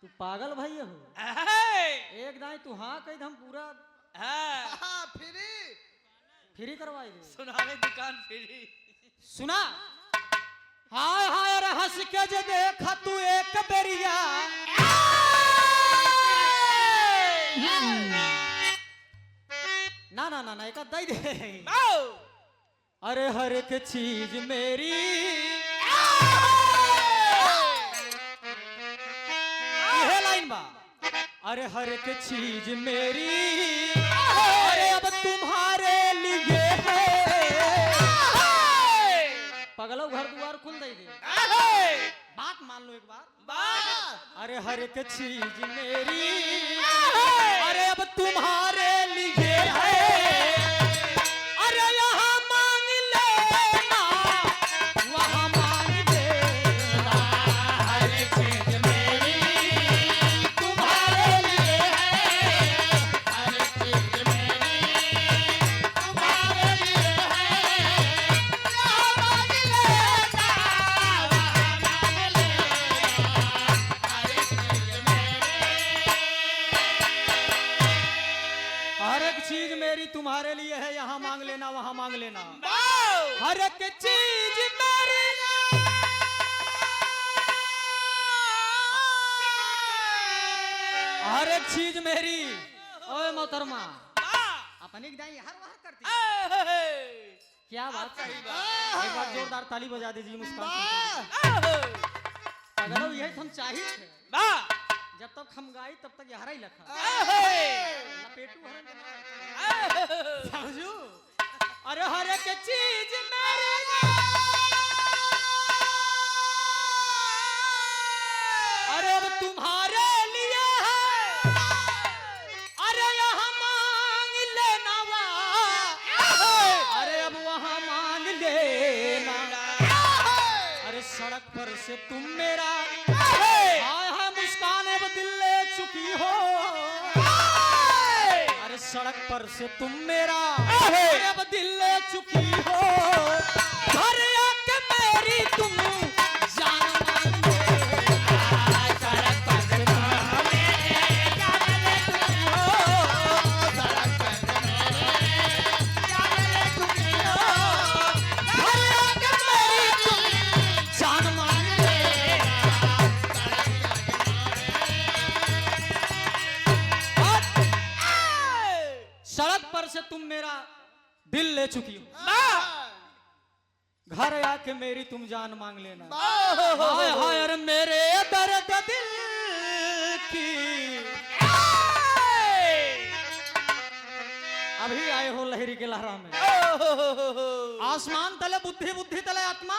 तू पागल भाई हो। एक दाई तू हाँ कही हम पूरा फ्री करवाई दे। सुनावे दुकान फ्री। सुना हाय हाय रे हंस के जे देखा तू एक बेरिया ना ना ना ना एक दई दे। अरे हर एक चीज मेरी ये लाइन बा। अरे हर एक चीज मेरी अरे अब तुम्हारे लिए है। पगलो घर द्वार खुल दे दे। बात मान लो एक बार। अरे हर एक चीज मेरी अरे अब तुम्हारे लिए है। अरे यहाँ मांग लेना वहाँ मांग देना। हर एक चीज मेरी तुम्हारे लिए है। हर एक चीज मेरी तुम्हारे लिए है। यहाँ मांग लेना वहाँ मांग लेना। हर एक चीज हर एक चीज मेरी तुम्हारे लिए है। यहाँ मांग लेना वहाँ मांग लेना। हर एक चीज मेरी हर एक चीज मेरी। ओए मोहतरमा अपनी दाई हर वहाँ करती है। क्या बात सही बात। एक बार जोरदार ताली बजा दीजिए मुस्कान। अगर यही हम चाहिए थे जब तक हम गाई तब तक हरा ही लखा लपेटू समझू। अरे हर एक चीज मेरी अरे अब तुम्हारे लिए है। अरे यहाँ मांग लेना अरे अब वहाँ मांग लेना। अरे सड़क पर से तुम मेरा हाय हाय मुस्कान अब दिल ले चुकी हो। अरे सड़क पर से तुम मेरा अरे अब दिल ले चुकी हो। घर आके मेरी तुम जान मांगे। सड़क पर से तुम मेरे जान ले चुकी हो। सड़क पर से मेरे जान ले चुकी हो। घर आके मेरी तुम जान मांगे। सड़क पर से तुम मेरा दिल ले चुकी हो। घर आके मेरी तुम जान मांग लेना। हाय हाय अरे मेरे दर्द दिल की अभी आए हो लहरी के लहरा में। आसमान तले बुद्धि बुद्धि तले आत्मा।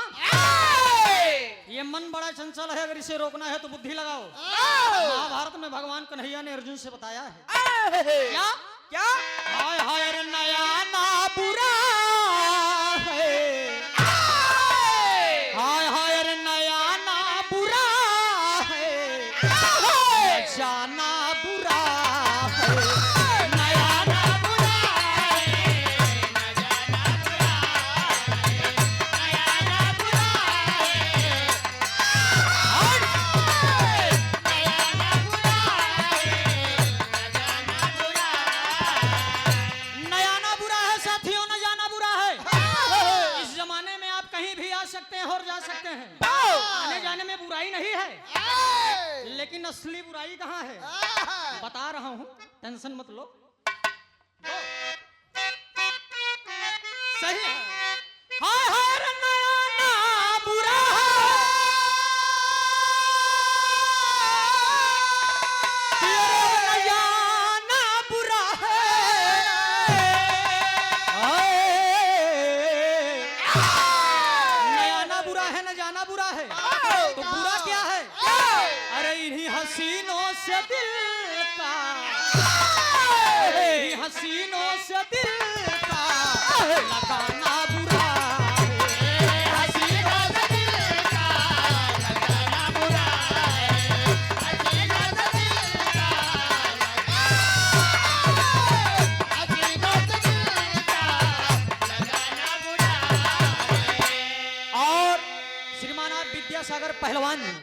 ये मन बड़ा चंचल है अगर इसे रोकना है तो बुद्धि लगाओ। महाभारत में भगवान कन्हैया ने अर्जुन से बताया है। क्या क्या हाय हाय अरे नया ना बुरा है। हाय हाय अरे नया ना बुरा है। जाना बुरा है। नया ना बुरा है। न जाना बुरा है। नया ना बुरा है। नया ना बुरा है। न जाना बुरा है। नया ना बुरा है साथियों न जाना बुरा है। इस जमाने में आप कहीं भी आ सकते हैं और जा सकते हैं। आने जाने में बुराई नहीं है लेकिन असली बुराई कहाँ है बता रहा हूँ। टेंशन मत लो। सही है। हाय हाय रे नया ना बुरा है। तेरे नया ना बुरा है। नया ना बुरा है न जाना बुरा है। तो बुरा क्या है। अरे इन्हीं हसीनों से दिल का इन्हीं हसीनों से दिल का लगाना बुरा है। हसीनों से दिल का लगाना बुरा है। हसीनों से दिल का हसीनों से दिल का लगाना बुरा है। और श्रीमान आप विद्यासागर पहलवान जी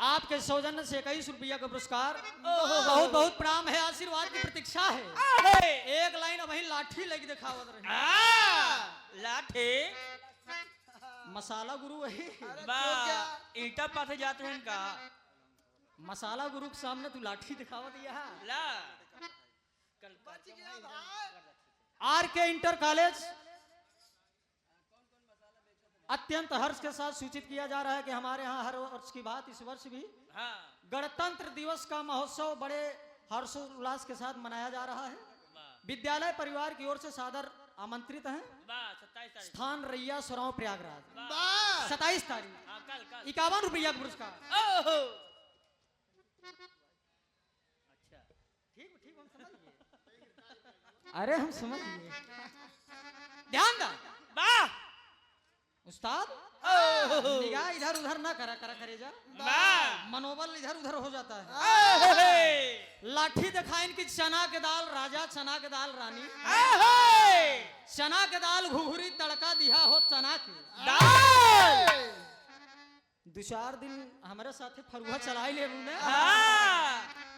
आपके के सौजन्य से 21 रुपया का पुरस्कार। बहुत बहुत प्रणाम है, आशीर्वाद की प्रतीक्षा है। एक लाइन वही लाठी लगी दिखावत रही। लाठी मसाला गुरु वही ईटा पाथे जाते हैं का मसाला गुरु के सामने तू लाठी दिखावत दिया। ला आर के इंटर कॉलेज अत्यंत हर्ष के साथ सूचित किया जा रहा है कि हमारे यहाँ हर वर्ष की बात इस वर्ष भी गणतंत्र दिवस का महोत्सव बड़े हर्षोल्लास के साथ मनाया जा रहा है। विद्यालय परिवार की ओर से सादर आमंत्रित हैं। स्थान रैया सराव प्रयागराज 27 तारीख 51 रुपया का पुरस्कार। अच्छा ठीक हम समझ गए। अरे हम समझ गए। ध्यान दा उस्ताद निगाह इधर उधर ना करा करे जा, मनोबल इधर उधर हो जाता है। लाठी दिखा इनकी चना के दाल राजा, चना के दाल रानी, चना के दाल घुघरी तड़का दिया हो चना की दाल। 2-4 दिन हमारे साथे फरुआ चलाई ले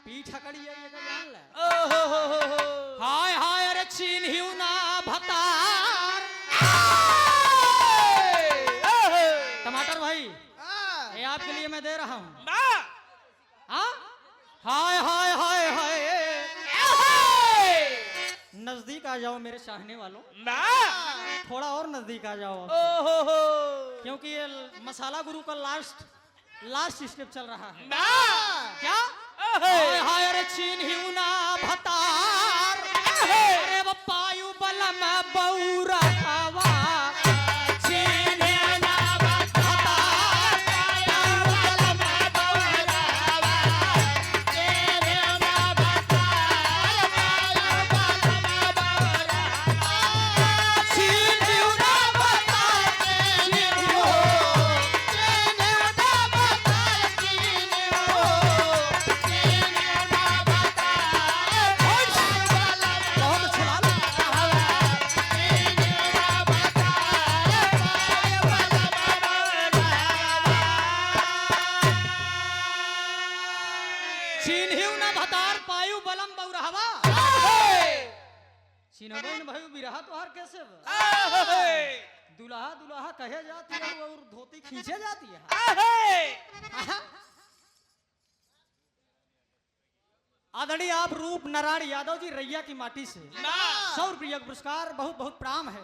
पीठ हकड़ी है ये जान ले। हाय हाय अरे चिन्हिउ ना भतार। टमाटर भाई ये आपके लिए मैं दे रहा हूँ। हाय हाय हाय हाय नजदीक आ जाओ मेरे चाहने वालों, थोड़ा और नजदीक आ जाओ क्योंकि ये मसाला गुरु का लास्ट स्टेप चल रहा है। क्या हाय हाय अरे चिन्हिउ ना भतार। अरे वो पायु बलम बौरा हवा बिरहा तो हर कैसे दुल्हा दुल्हा कहे जाती है और धोती खींचे जाती है। आदरणीय आप रूप नारायण यादव जी रैया की माटी से 100 रुपया पुरस्कार। बहुत बहुत प्रणाम है।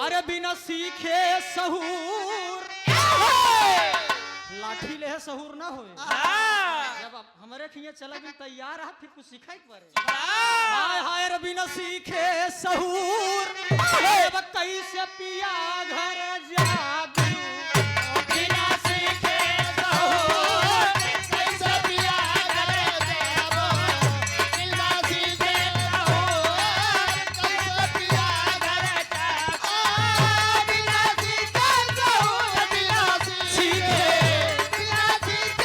अरे बिना सीखे सहूर लाठी ले सहूर ना होए। जब हमारे खिए चला भी तैयार है फिर कुछ सिखाई पड़े। हाय हाय रे बिना सीखे सहूर कैसे पिया घर जादू। बिना सीखे सहूर कैसे पिया घर जादू। बिना सीखे सहूर कैसे पिया घर जादू। बिना सीखे सहूर बिना सीखे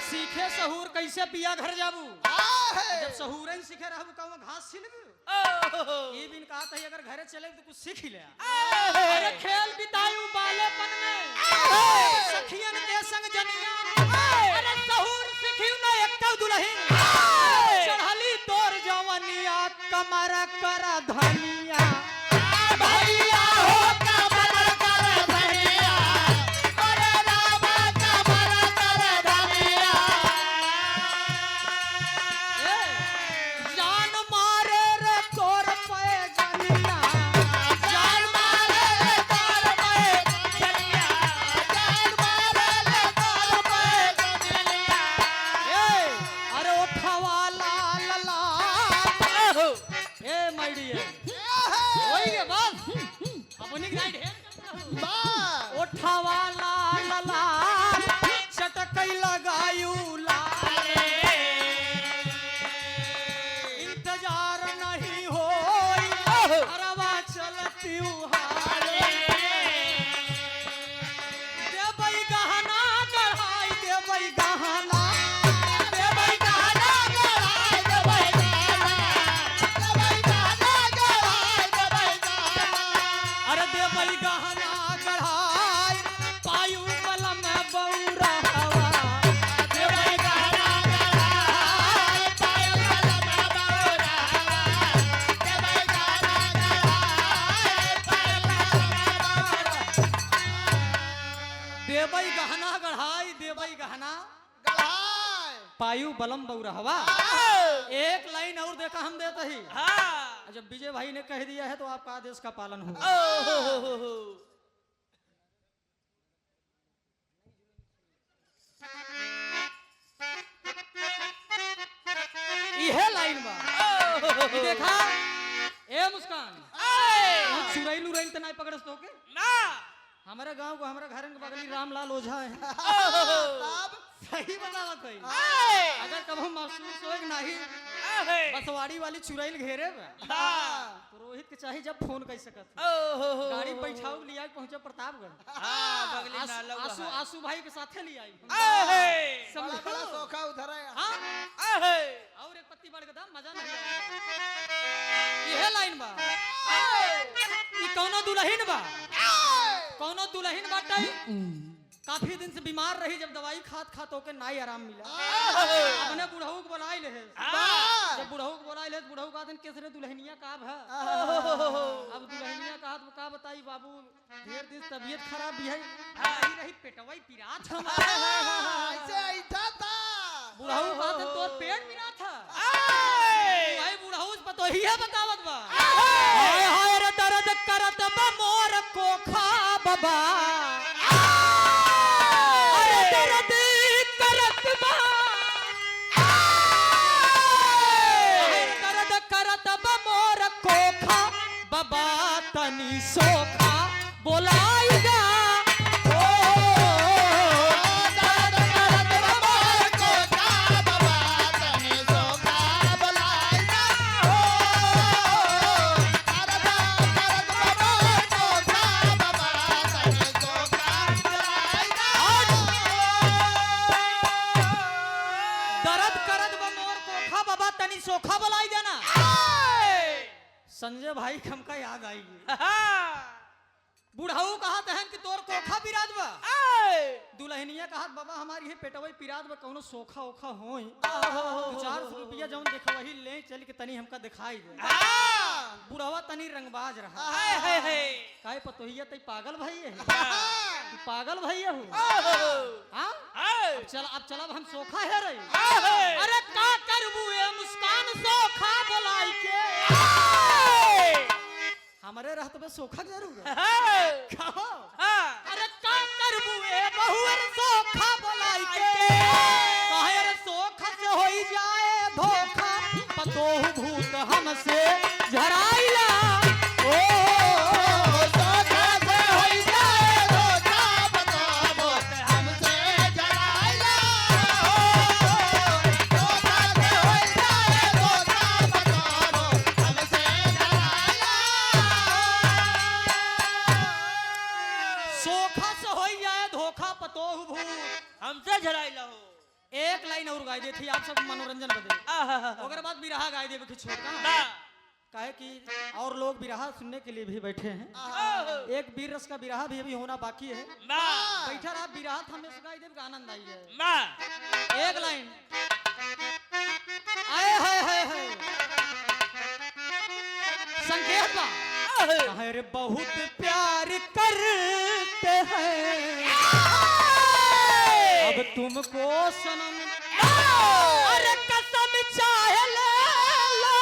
सीखे सहूर कैसे पिया घर जाबू। जब सहूर ही सीखे रहबू कहूं घास छिलबू। ये बिन कहा था अगर घरे चले तो कुछ सीख ही ले। अरे खेल बितायू बालेपन में सखियन के संग जनिया। अरे सहूर सीखियो ना एकटा दुल्हन चढ़ली तोर जवनिया कमर कर धनिया। भैया हो कमर कर धनिया। अरे रामा कमर कर धनिया। जान मारे रे तोर पे जनिया। जान मारे रे तोर पे जनिया। जान मारे रे तोर पे जनिया। अरे उठवा लाल लाल। ए माय डियर वही के बस अपनी गाइड है उठवा लाल लाल चटकई लगायू लाल। इंतजार नहीं होई अरवा चलती हाले। देवई गहना गढ़ाई देवई गहना गढ़ाई पायु बलम बउरहवा। एक लाइन और देखा हम देते ही। हाँ। जब विजय भाई ने कह दिया है तो आपका आदेश का पालन होगा। यह लाइन बा देखा ए मुस्कान चुरैल उरैल तो नहीं पकड़स तो के ना हमारे गांव को हमारे घर के बगली रामलाल ओझा है। तब सही बतावत भाई ए, अगर कभी महसूस हो कि नहीं ए, बसवाड़ी वाली चुरैल घेरे बा हाँ। तो रोहित के चाहे जब फोन कर सकत ओहो, गाड़ी बैठाऊ लिया के पहुंचे प्रतापगढ़। हाँ, बगली आसू नाला हुआ आसू है। आसू भाई के साथे ले आई ए, बड़ा बड़ा सोखा उधर है। हाँ ए, और एक पत्ती बढ़ के दाम मजा नहीं आया। यह लाइन बा ई कौनो दुल्हन बा कौनो दुल्हन बाटे काफी दिन से बीमार रही जब दवाई खात खात होके नाई आराम मिला अपने बुढ़ऊ को बुलाई ले हाँ। जब बुढ़ऊ को बुलाई ले बुढ़ऊ का दिन केसरे दुल्हनिया का है अब दुल्हनिया का हाथ का बताई बाबू ढेर दिन तबीयत खराब भी है रही रही पेटवाई पिरात हम ऐसे ऐठा था बुढ़ऊ का दिन तो पेट पिरा था ए, भाई बुढ़ऊ पर तो ही है बतावत बा हाय हाय रे दर्द करत बा मोर कोखा बाबा अरे दर्द करत बा हाय दर्द करत बा मोर कोखा बाबा तनी सोखा बोलाईगा ओ दर्द करत बा मोर कोखा बाबा तनी सोखा बुलाएगा हो करदा बाबा सोखा बाबा तनी सोखा बुलाएगा दर्द करत बा मोर कोखा बाबा तनी सोखा बोलाई जाना। संजय भाई हमका याद आई बुढ़ऊ कहत हैं कि तोर कोखा पिरात बा दुल्हनिया कहत बाबा हमारी है पेटवई पिरात बा कौनो सोखा ओखा होई 400 रुपया जौन देखवही ले चल के तनी हमका दिखाई दे। बुढ़वा तनी रंगबाज रहा काहे पतोहिया तई पागल भाई है तू पागल भाई हो हां अब चलब हम सोखा है रे अरे का करबू ए मुस्कान सोखा बोलाई के हमारे रहत में सोखा जरूर कहो अरे का करबू ए बहुअर सोखा बोलाई के कहे रे सोखा से होई जाए धोखा पतोहु भूत हमसे झराइला ओ सोखा से होई जाए धोखा बता बोत हमसे जराइला हो सोखा से होई जाए धोखा बता बोत हमसे जराइला सोखा से होई जाए धोखा पतोहु भूत हमसे झराइला हो एक लाइन और गाय देती आप सब मनोरंजन बदे ओकर बाद बिरहा गाय देवे के छोड़ का ना काहे कि और लोग बिरहा सुनने के लिए भी बैठे हैं एक वीर रस का बिरहा भी अभी होना बाकी है ना बैठा रहा बिरहा हमें गाय देव का आनंद आई है ना एक लाइन आए हाय संकेत बा कहे रे बहुत प्यार करते हैं अब तुमको सनम अरे कसम चाहे ले लो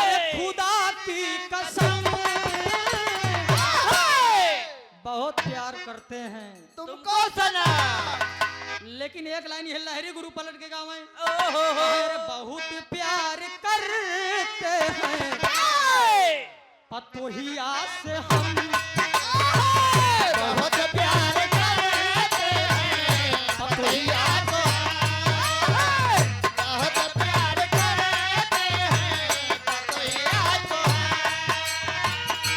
अरे खुदा की कसम बहुत प्यार करते हैं तुमको सना लेकिन एक लाइन ये लहरी गुरु पलट के गाँव है ओहो अरे बहुत प्यार करते हैं पतोहिया से हम बहुत प्यार करते हैं पतोहिया को बहुत प्यार करते हैं पतोहिया को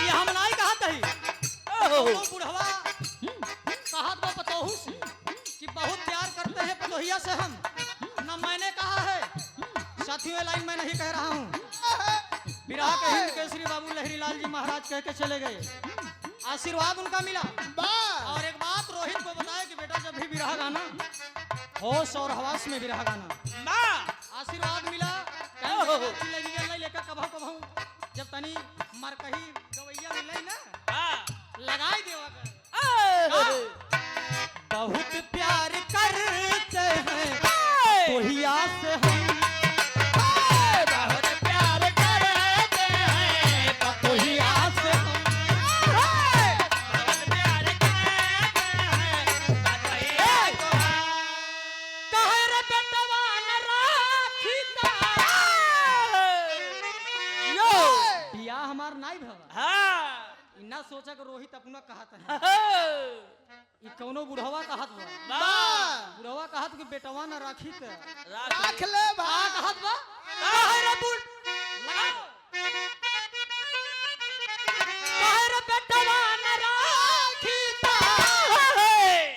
ये हम नहीं कहत है ओहो बुढ़वा कहत बा पतोहू से कि बहुत प्यार करते हैं पतोहिया से हम न मैंने कहा है साथियों लाइन मैं नहीं कह रहा हूँ विराह के हिंद केसरी बाबू लहरी लाल जी महाराज कह के चले गए आशीर्वाद उनका मिला और एक बात रोहित को बताया कि बेटा जब भी विराह गाना होश और हवास में विराह गाना ना आशीर्वाद मिला लेकर कभू जब तनी मरकही गवैया मिले ना हाँ लगाई देवा कर टकुना कहत है हो ई कौनो बुढ़वा कहत बा वाह बुढ़वा कहत कि बेटवा ना राखी त राख ले का भाई कहत बा काहे बुढ़ लगाओ काहे बेटवा ना राखी त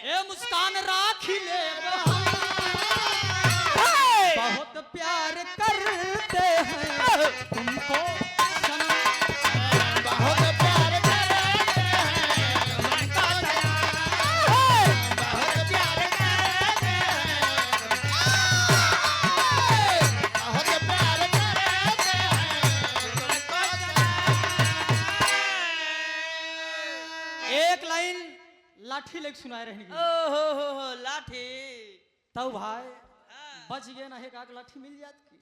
ए मुस्कान राखी ले बहुत प्यार करते हैं तुमको सनम बहुत प्यार करते हैं उनका सनम बहुत प्यार करते हैं बहुत प्यार करते हैं उनका सनम एक लाइन लाठी लेके सुनाए रहेंगे ओ हो लाठी तब भाई हाँ। बच गए ना एक आग लाठी मिल जात की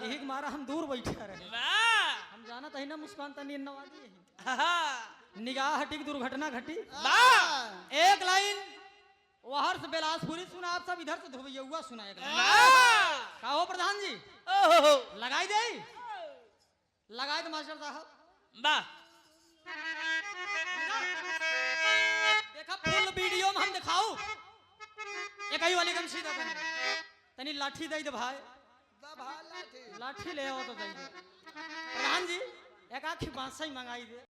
यही के मारा हम दूर बैठे रहे वाह हम जाना तही ना मुस्कान तनी नवाजी है हाँ। निगाह हटी की दुर्घटना घटी वाह एक लाइन वहर से बेलासपुरी सुना आप सब इधर से धोबैया सुना एक लाइन वाह का हो प्रधान जी ओहो लगाई दे लगाए तो मास्टर साहब वाह देखा फुल वीडियो में हम दिखाऊ एक ही वाली कम सीधा कर तनी लाठी दे दे भाई लाठी ले आओ तो दे दे प्रधान जी एक आखी बांसा ही मंगाई दे